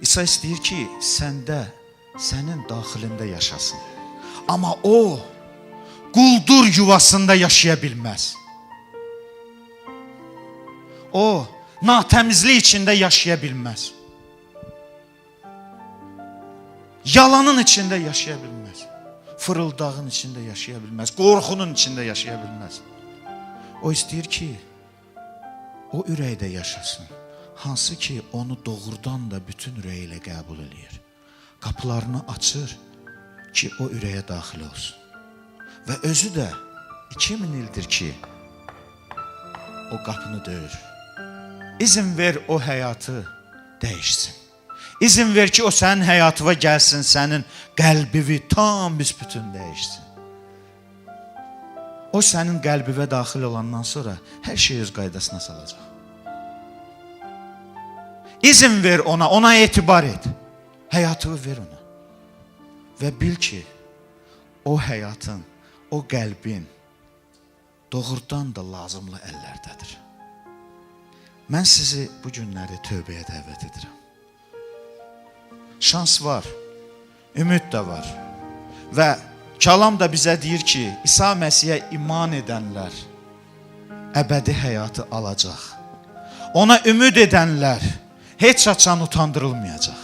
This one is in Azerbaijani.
İsa istəyir ki, səndə, sənin daxilində yaşasın. Amma o, quldur yuvasında yaşaya bilməz. O, natəmizlik içində yaşaya bilməz. Yalanın içində yaşaya bilməz. Fırıldağın içində yaşaya bilməz. Qorxunun içində yaşaya bilməz. O istəyir ki, o ürəkdə yaşasın. Hansı ki, onu doğrudan da bütün ürəyi ilə qəbul edir. Qapılarını açır ki, o ürəyə daxil olsun. Və özü də 2000 ildir ki, o qapını döyür. İzin ver o həyatı dəyişsin. İzin ver ki, o sənin həyatına gəlsin, sənin qəlbivi tam büsbütün dəyişsin. O sənin qəlbivə daxil olandan sonra hər şey öz qaydasına salacaq. İzin ver ona etibar et. Həyatını ver ona. Və bil ki, o həyatın, o qəlbin doğrudan da lazımlı əllərdədir. Mən sizi bu günləri tövbəyə dəvət edirəm. Şans var, ümid də var. Və kəlam da bizə deyir ki, İsa Məsihə iman edənlər əbədi həyatı alacaq. Ona ümid edənlər heç açan utandırılmayacaq.